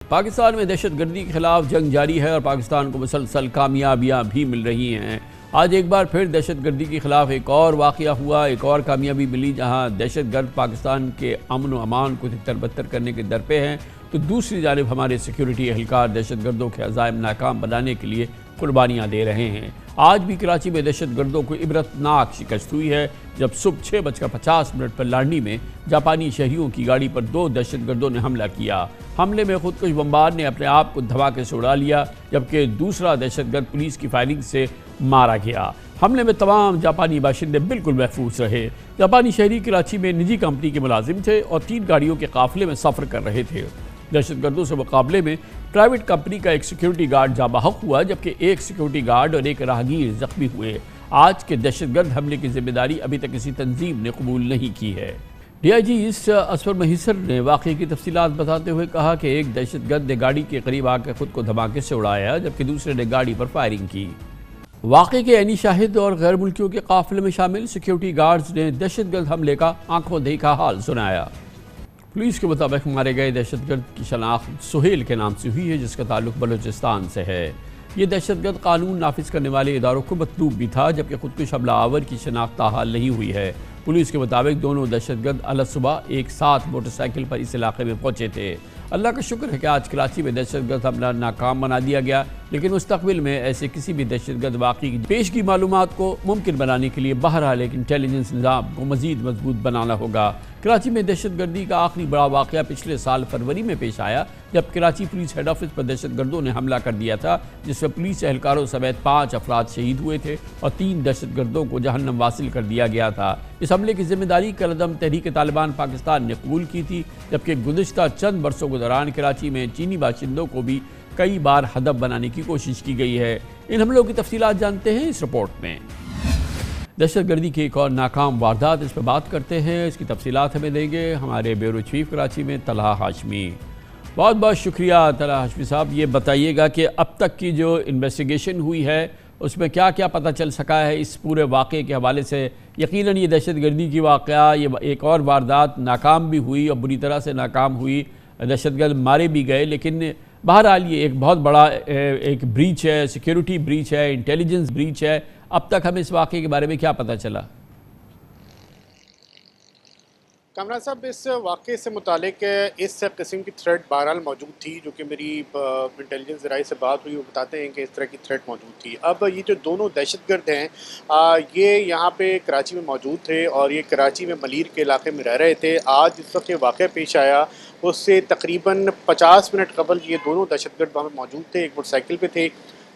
पाकिस्तान में दहशतगर्दी के खिलाफ जंग जारी है और पाकिस्तान को मुसलसल कामयाबियाँ भी मिल रही हैं। आज एक बार फिर दहशतगर्दी के खिलाफ एक और वाक़या हुआ, एक और कामयाबी मिली, जहां दहशतगर्द पाकिस्तान के अमन व अमान को तितर बत्तर करने के दर पे हैं, तो दूसरी जानिब हमारे सिक्योरिटी एहलकार दहशतगर्दों के अज़ाइम नाकाम बनाने के लिए कुर्बानियाँ दे रहे हैं। आज भी कराची में दहशतगर्दों को इबरतनाक शिकस्त हुई है, जब सुबह 6:50 पर लाडनी में जापानी शहरियों की गाड़ी पर 2 दहशतगर्दों ने हमला किया। हमले में खुदकुश बमबार ने अपने आप को धमाके से उड़ा लिया, जबकि दूसरा दहशतगर्द पुलिस की फायरिंग से मारा गया। हमले में तमाम जापानी बाशिंदे बिल्कुल महफूज रहे। जापानी शहरी कराची में निजी कंपनी के मुलाजिम थे और 3 गाड़ियों के काफिले में सफ़र कर रहे थे। दहशतगर्दों से मुकाबले में प्राइवेट कंपनी का एक सिक्योरिटी गार्ड जाँ बहक हुआ, जबकि एक सिक्योरिटी गार्ड और एक राहगीर जख्मी हुए। आज के दहशतगर्द हमले की जिम्मेदारी अभी तक किसी तंजीम ने कबूल नहीं की है। DIG ईस्ट असफर महिसर ने वाक़े की तफसीलात बताते हुए कहा कि एक दहशतगर्द ने गाड़ी के करीब आकर खुद को धमाके से उड़ाया, जबकि दूसरे ने गाड़ी पर फायरिंग की। वाक़े के ऐनी शाहिद और गैर मुल्कियों के काफिले में शामिल सिक्योरिटी गार्ड्स ने दहशतगर्द हमले का आंखों देखा हाल सुनाया। पुलिस के मुताबिक मारे गए दहशतगर्द की शनाख्त सुहेल के नाम से हुई है, जिसका ताल्लुक बलूचिस्तान से है। ये दहशतगर्द कानून नाफिज करने वाले इदारों को मतलूब भी था, जबकि खुदकुश हमला आवर की शनाख्त हाल नहीं हुई है। पुलिस के मुताबिक दोनों दहशतगर्द अलग सुबह एक साथ मोटरसाइकिल पर इस इलाके में पहुंचे थे। अल्लाह का शुक्र है कि आज कराची में दहशतगर्द हमला नाकाम बना दिया गया, लेकिन मुस्तकबिल में ऐसे किसी भी दहशतगर्द वाक़ई की पेश की मालूमात को मुमकिन बनाने के लिए बहरहाल एक इंटेलिजेंस निज़ाम को मज़ीद मजबूत बनाना होगा। कराची में दहशतगर्दी का आखिरी बड़ा वाक़या पिछले साल फरवरी में पेश आया, जब कराची पुलिस हेड ऑफिस पर दहशतगर्दों ने हमला कर दिया था, जिसमें पुलिस एहलकारों समेत 5 अफराद शहीद हुए थे और 3 दहशतगर्दों को जहन्नम वासिल कर दिया गया था। इस हमले की जिम्मेदारी कलअदम तहरीक तालिबान पाकिस्तान ने कबूल की थी, जबकि गुज़िश्ता चंद बरसों के दौरान कराची में चीनी बाशिंदों को भी कई बार हदफ बनाने की कोशिश की गई है। इन हमलों की तफसीलात जानते हैं इस रिपोर्ट में। दहशतगर्दी की एक और नाकाम वारदात, इस पर बात करते हैं। इसकी तफसीलात हमें देंगे हमारे ब्यूरो चीफ कराची में तलहा हाशमी। बहुत बहुत शुक्रिया तलहा हाशमी साहब। ये बताइएगा कि अब तक की जो इन्वेस्टिगेशन हुई है उसमें क्या क्या पता चल सका है इस पूरे वाक़े के हवाले से। यकीनन ये दहशतगर्दी की वाक़या, ये एक और वारदात नाकाम भी हुई और बुरी तरह से नाकाम हुई, दहशतगर्द मारे भी गए, लेकिन बहरहाल ये एक बहुत बड़ा एक ब्रीच है, सिक्योरिटी ब्रीच है, इंटेलिजेंस ब्रीच है। अब तक हमें इस वाक़े के बारे में क्या पता चला? कामरान साहब, इस वाक़े से मुतालिक इस किस्म की थ्रेट बहरहाल मौजूद थी, जो कि मेरी इंटेलिजेंस ज़राए से बात हुई, वो बताते हैं कि इस तरह की थ्रेट मौजूद थी। अब ये जो दोनों दहशतगर्द हैं, ये यहाँ पे कराची में मौजूद थे और ये कराची में मलीर के इलाके में रह रहे थे। आज जिस वक्त ये वाक़या पेश आया, उससे तकरीबन 50 मिनट कबल ये दोनों दहशतगर्द वहाँ पर मौजूद थे, एक मोटरसाइकिल पर थे।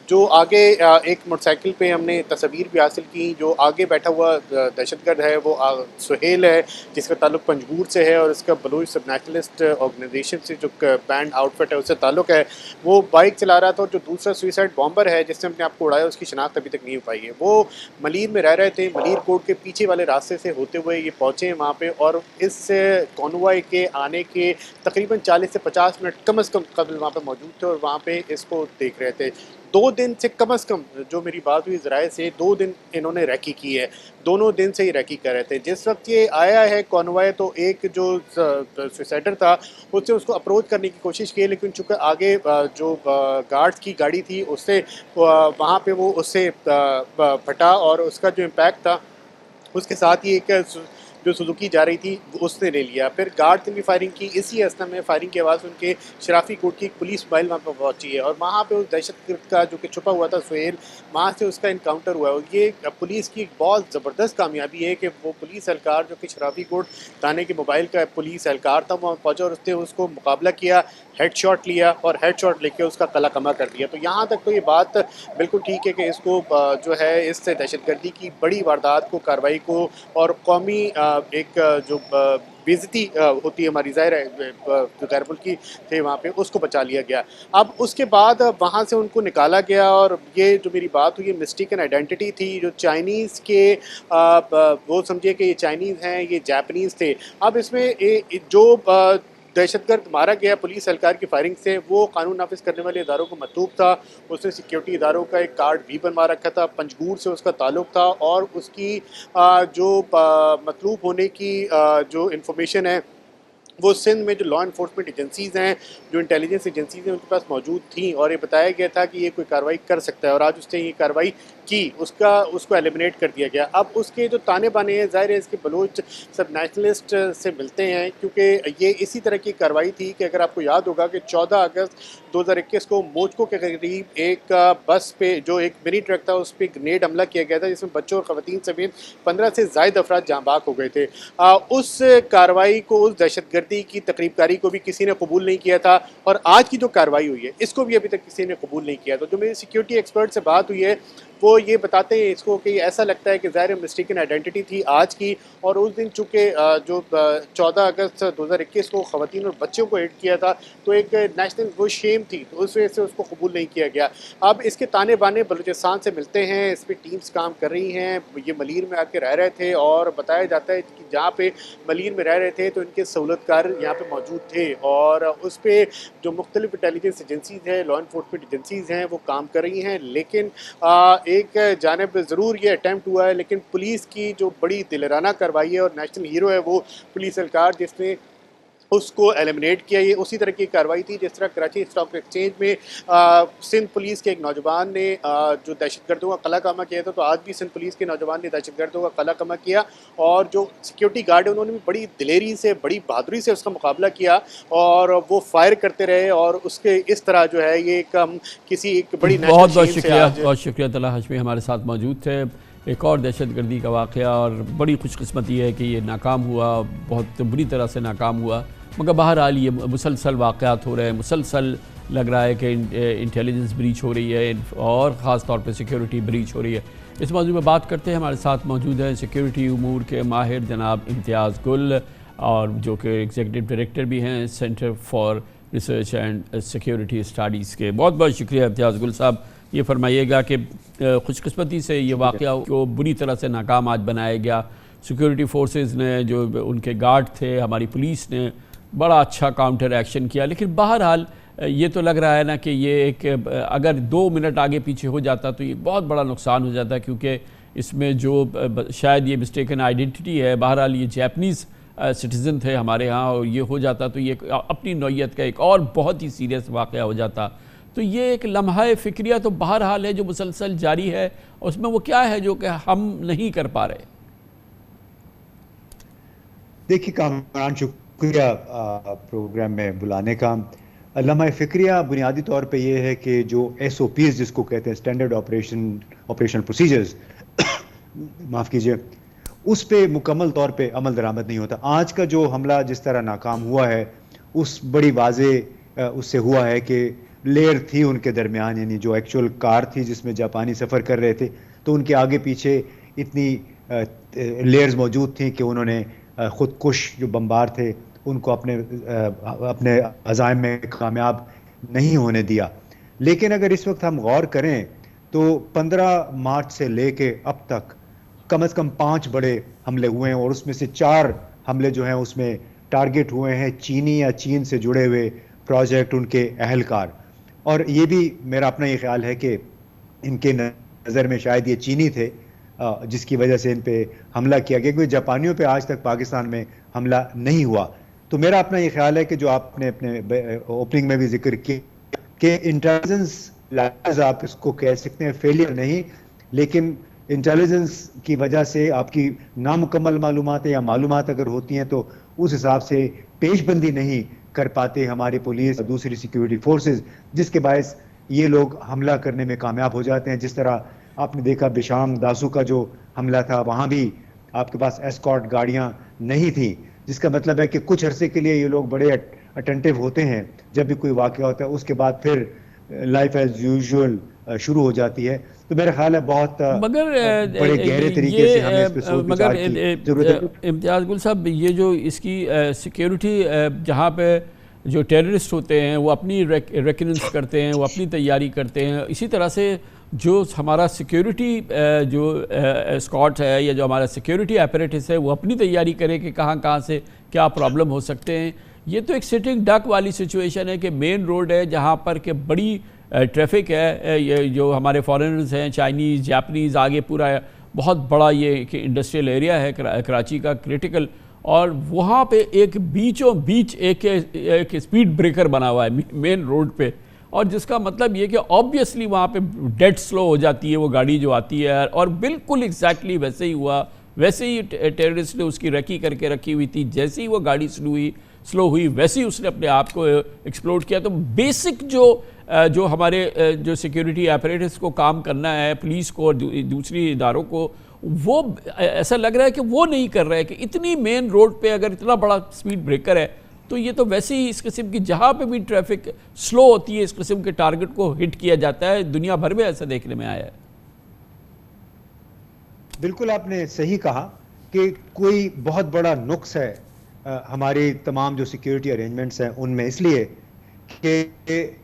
जो आगे एक मोटरसाइकिल पे हमने तस्वीर भी हासिल की, जो आगे बैठा हुआ दहशतगर्द है वो सुहेल है, जिसका ताल्लुक पंजगूर से है और इसका बलूच सब नेशनलिस्ट ऑर्गेनाइजेशन से जो बैंड आउटफिट है उससे ताल्लुक है। वो बाइक चला रहा था और जो दूसरा सुइसाइड बॉम्बर है जिसने अपने आप को उड़ाया, उसकी शनाख्त अभी तक नहीं हो पाई है। वो मलीर में रह रहे थे, मलीर कोर्ट के पीछे वाले रास्ते से होते हुए ये पहुँचे हैं वहाँ पर, और इस कॉन्वॉय के आने के तकरीबन 40 से 50 मिनट कम अज़ कम कबल वहाँ पर मौजूद थे और वहाँ पर इसको देख रहे थे। 2 दिन से कम अज़ कम, जो मेरी बात हुई ज़राए से, 2 दिन इन्होंने रैकी की है। दोनों दिन से ही रैकी कर रहे थे। जिस वक्त ये आया है कॉन्वॉय, तो एक जो सुसाइडर था उससे उसको अप्रोच करने की कोशिश की, लेकिन चूँकि आगे जो गार्ड्स की गाड़ी थी उससे वहाँ पे वो उससे फटा और उसका जो इम्पैक्ट था उसके साथ ही एक जो सुजुकी जा रही थी उसने ले लिया। फिर गार्ड ने भी फायरिंग की। इसी अवस्था में फायरिंग की आवाज़ उनके शराफी कोर्ट की पुलिस मोबाइल वहाँ पर पहुँची है और वहाँ पे उस दहशतगर्द का जो कि छुपा हुआ था सुहेल, वहाँ से उसका इनकाउंटर हुआ है। और ये पुलिस की एक बहुत ज़बरदस्त कामयाबी है कि वो पुलिस एहलकार जो कि शराफी कोर्ट थाने के मोबाइल का पुलिस एहलकार था, वहाँ पहुँचा और उसने उसको मुकाबला किया, हेडशॉट लिया और हेडशॉट लेके उसका कला कमा कर दिया। तो यहाँ तक तो ये बात बिल्कुल ठीक है कि इसको जो है इस दहशतगर्दी की बड़ी वारदात को, कार्रवाई को और कौमी एक जो बेइज्जती होती है हमारी, ज़ाहिर है जो गैर मुल्की थे वहाँ पे, उसको बचा लिया गया। अब उसके बाद वहाँ से उनको निकाला गया और ये जो मेरी बात हुई, ये मिस्टेकन आइडेंटिटी थी। जो चाइनीज़ के वो समझिए कि ये चाइनीज़ हैं, ये जापानीज़ थे। अब इसमें जो दहशतगर्द मारा गया पुलिस एहलकार की फायरिंग से, वो कानून नाफिज करने वाले इदारों को मतलूब था। उसने सिक्योरिटी इदारों का एक कार्ड भी बनवा रखा था, पंजगूर से उसका ताल्लुक था और उसकी जो मतलूब होने की जो इंफॉर्मेशन है वो सिंध में जो लॉ इन्फोर्समेंट एजेंसीज़ हैं, जो इंटेलिजेंस एजेंसीज़ हैं, उनके पास मौजूद थी और ये बताया गया था कि ये कोई कार्रवाई कर सकता है और आज उसने ये कार्रवाई की, उसको एलिमिनेट कर दिया गया। अब उसके जो ताने बाने हैं, ज़ाहिर है इसके बलोच सब नेशनलिस्ट से मिलते हैं, क्योंकि ये इसी तरह की कार्रवाई थी कि अगर आपको याद होगा कि 14 अगस्त 2021 को मोजको के करीब एक बस पे जो एक मिनी ट्रक था उस पर ग्रेनेड हमला किया गया था, जिसमें बच्चों और ख़वातीन समेत 15 से ज़ायद अफराद जाँ बाक हो गए थे। उस कार्रवाई को, उस दहशतगर्दी की तकरीबकारी को भी किसी ने कबूल नहीं किया था और आज की जो कार्रवाई हुई है इसको भी अभी तक किसी ने कबूल नहीं किया। तो जो मेरी सिक्योरिटी एक्सपर्ट से बात हुई है वो ये बताते हैं इसको कि ऐसा लगता है कि ज़ाहिर मिस्टेकन आइडेंटिटी थी आज की, और उस दिन चूँकि जो 14 अगस्त 2021 को ख़वातीन और बच्चों को हिट किया था तो एक नेशनल वो शेम थी, तो उस वजह से उसको कबूल नहीं किया गया। अब इसके ताने बाने बलूचिस्तान से मिलते हैं, इस पर टीम्स काम कर रही हैं। ये मलीर में आके रह रहे थे और बताया जाता है कि जहाँ पे मलीर में रह रहे थे तो इनके सहूलतकार यहाँ पे मौजूद थे और उस पर जो मुख्तलिफ इंटेलिजेंस एजेंसीज़ हैं, लॉ इन्फोर्समेंट एजेंसीज़ हैं, वो काम कर रही हैं। लेकिन एक जानिब ज़रूर ये अटैम्प्ट हुआ है, लेकिन पुलिस की जो बड़ी दिलराना कार्रवाई है और नेशनल हीरो है वो पुलिस एहलकार जिसने उसको एलिमिनेट किया, ये उसी तरह की कार्रवाई थी जिस तरह कराची स्टॉक एक्सचेंज में सिंध पुलिस के एक नौजवान ने जो दहशतगर्दों का कला कमा किया था, तो आज भी सिंध पुलिस के नौजवान ने दहशतगर्दों का कला कमा किया और जो सिक्योरिटी गार्ड है उन्होंने भी बड़ी दिलेरी से, बड़ी बहादुरी से उसका मुकाबला किया और वो फायर करते रहे और उसके इस तरह जो है ये किसी एक बड़ी बहुत बहुत शुक्रिया तलहा हाशमी हमारे साथ मौजूद थे। एक और दहशतगर्दी का वाक़या और बड़ी खुशकिस्मती है कि ये नाकाम हुआ, बहुत बुरी तरह से नाकाम हुआ, मगर बहरहाल ये मुसलसल वाक़यात हो रहे हैं, मुसलसल लग रहा है कि इंटेलिजेंस ब्रीच हो रही है और ख़ास तौर पे सिक्योरिटी ब्रीच हो रही है। इस मौजू में बात करते हैं, हमारे साथ मौजूद हैं सिक्योरिटी उमूर के माहिर जनाब इम्तियाज़ गुल और जो कि एग्जीक्यूटिव डायरेक्टर भी हैं centre for research and security studies के। बहुत बहुत शुक्रिया इम्तियाज़ गुल साहब। ये फरमाइएगा कि खुशकिस्मती से ये वाक़या को बुरी तरह से नाकाम आज बनाया गया, सिक्योरिटी फोर्सेस ने, जो उनके गार्ड थे, हमारी पुलिस ने बड़ा अच्छा काउंटर एक्शन किया, लेकिन बहरहाल ये तो लग रहा है ना कि ये एक अगर 2 मिनट आगे पीछे हो जाता तो ये बहुत बड़ा नुकसान हो जाता, क्योंकि इसमें जो शायद ये मिस्टेकन आइडेंटिटी है, बहरहाल ये जैपनीज़ सिटीज़न थे हमारे यहाँ, और ये हो जाता तो ये अपनी नौइयत का एक और बहुत ही सीरियस वाक़या हो जाता। तो ये एक लम्हा फ़िक्रिया तो बहरहाल है जो मुसलसल जारी है, उसमें वो क्या है जो कि हम नहीं कर पा रहे। देखिए कामरान, शुक्रिया प्रोग्राम में बुलाने का। लम्हा फ़िक्रिया बुनियादी तौर पे ये है कि जो SOPs जिसको कहते हैं, स्टैंडर्ड ऑपरेशनल प्रोसीजर्स माफ़ कीजिए, उस पे मुकम्मल तौर पे अमल दरामद नहीं होता। आज का जो हमला जिस तरह नाकाम हुआ है उस बड़ी वाज़े उससे हुआ है कि लेयर थी उनके दरमियान, यानी जो एक्चुअल कार थी जिसमें जापानी सफ़र कर रहे थे तो उनके आगे पीछे इतनी लेयर्स मौजूद थी कि उन्होंने ख़ुदकुश जो बम्बार थे उनको अपने अज़ाइम में कामयाब नहीं होने दिया। लेकिन अगर इस वक्त हम गौर करें तो 15 मार्च से लेके अब तक कम से कम 5 बड़े हमले हुए हैं और उसमें से 4 हमले जो हैं उसमें टारगेट हुए हैं चीनी या चीन से जुड़े हुए प्रोजेक्ट, उनके अहलकार। और ये भी मेरा अपना ये ख्याल है कि इनके नज़र में शायद ये चीनी थे जिसकी वजह से इन पे हमला किया गया, क्योंकि जापानियों पे आज तक पाकिस्तान में हमला नहीं हुआ। तो मेरा अपना ये ख्याल है कि जो आपने अपने ओपनिंग में भी जिक्र किया कि इंटेलिजेंस लैब्स, आप इसको कह सकते हैं फेलियर नहीं, लेकिन इंटेलिजेंस की वजह से आपकी नामुकम्मल मालूमात या मालूमात अगर होती हैं तो उस हिसाब से पेशबंदी नहीं कर पाते हमारी पुलिस और दूसरी सिक्योरिटी फोर्सेस, जिसके बायस ये लोग हमला करने में कामयाब हो जाते हैं। जिस तरह आपने देखा बिशाम दासू का जो हमला था, वहाँ भी आपके पास एस्कॉर्ट गाड़ियाँ नहीं थी, जिसका मतलब है कि कुछ अरसे के लिए ये लोग बड़े अटेंटिव होते हैं जब भी कोई वाक़या होता है, उसके बाद फिर लाइफ एज यूजुअल शुरू हो जाती है। तो मेरा ख्याल है बहुत मगर बड़े गहरे तरीके से हमें इस पे सोच विचार की ज़रूरत है। इम्तियाज़ गुल साहब, ये जो इसकी सिक्योरिटी, जहाँ पे जो टेररिस्ट होते हैं वो अपनी रेकनेंस करते हैं, वो अपनी तैयारी करते हैं, इसी तरह से जो हमारा सिक्योरिटी जो स्कॉट है या जो हमारा सिक्योरिटी अपरेटिस है वो अपनी तैयारी करे कि कहाँ से क्या प्रॉब्लम हो सकते हैं। ये तो एक सिटिंग डक वाली सिचुएशन है कि मेन रोड है जहाँ पर कि बड़ी ट्रैफिक है, ये जो हमारे फॉरेनर्स हैं, चाइनीज़, जापानीज़, आगे पूरा बहुत बड़ा ये इंडस्ट्रियल एरिया है कराची का, क्रिटिकल, और वहाँ पे एक बीचों बीच एक स्पीड ब्रेकर बना हुआ है मेन रोड पे, और जिसका मतलब ये कि ऑब्वियसली वहाँ पे डेड स्लो हो जाती है वो गाड़ी जो आती है, और बिल्कुल एग्जैक्टली वैसे ही हुआ। वैसे ही टेररिस्ट ने उसकी रेकी करके रखी हुई थी, जैसे ही वो गाड़ी स्लो हुई वैसे ही उसने अपने आप को एक्सप्लोड किया। तो बेसिक जो हमारे जो सिक्योरिटी अपरेटस को काम करना है, पुलिस को और दूसरी इदारों को, वो ऐसा लग रहा है कि वो नहीं कर रहा है। कि इतनी मेन रोड पे अगर इतना बड़ा स्पीड ब्रेकर है तो ये तो वैसे ही इस किस्म की जहाँ पे भी ट्रैफिक स्लो होती है इस किस्म के टारगेट को हिट किया जाता है। दुनिया भर में ऐसा देखने में आया है। बिल्कुल आपने सही कहा कि कोई बहुत बड़ा नुक्स है हमारी तमाम जो सिक्योरिटी अरेंजमेंट्स हैं उनमें, इसलिए कि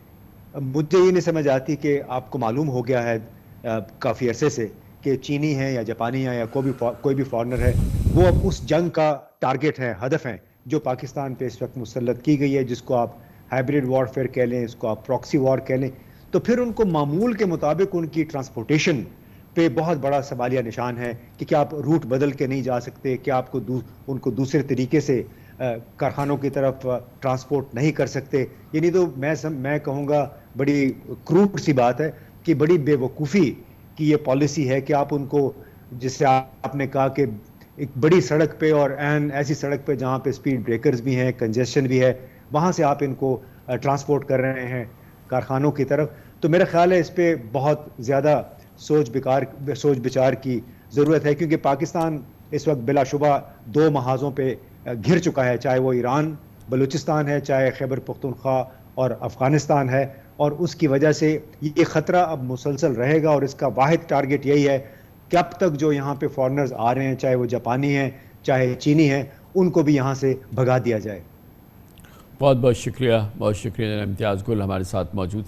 मुझे ये नहीं समझ आती कि आपको मालूम हो गया है काफ़ी अरसे से कि चीनी है या जापानी है या कोई भी फॉरेनर है, वो अब उस जंग का टारगेट है, हदफ है जो पाकिस्तान पे इस वक्त मुसल्लत की गई है, जिसको आप हाइब्रिड वॉरफेयर कह लें, इसको आप प्रॉक्सी वॉर कह लें। तो फिर उनको मामूल के मुताबिक उनकी ट्रांसपोर्टेशन पे बहुत बड़ा सवालिया निशान है कि क्या आप रूट बदल के नहीं जा सकते, क्या आपको उनको दूसरे तरीके से कारखानों की तरफ ट्रांसपोर्ट नहीं कर सकते। यानी तो मैं कहूँगा बड़ी क्रूड सी बात है कि बड़ी बेवकूफ़ी की ये पॉलिसी है कि आप उनको, जिससे आपने कहा कि एक बड़ी सड़क पे और ऐसी सड़क पे जहाँ पे स्पीड ब्रेकर्स भी हैं, कंजेशन भी है, वहाँ से आप इनको ट्रांसपोर्ट कर रहे हैं कारखानों की तरफ। तो मेरा ख्याल है इस पर बहुत ज़्यादा सोच विचार की ज़रूरत है, क्योंकि पाकिस्तान इस वक्त बिलाशुबा 2 महाज़ों पे घिर चुका है, चाहे वो ईरान बलूचिस्तान है, चाहे खैबर पख्तूनख्वा और अफ़गानिस्तान है। और उसकी वजह से ये ख़तरा अब मुसलसल रहेगा, और इसका वाहिद टारगेट यही है कि अब तक जो यहाँ पे फॉरेनर्स आ रहे हैं, चाहे वो जापानी हैं चाहे चीनी हैं, उनको भी यहाँ से भगा दिया जाए। बहुत बहुत शुक्रिया इम्तियाज़ गुल हमारे साथ मौजूद थे।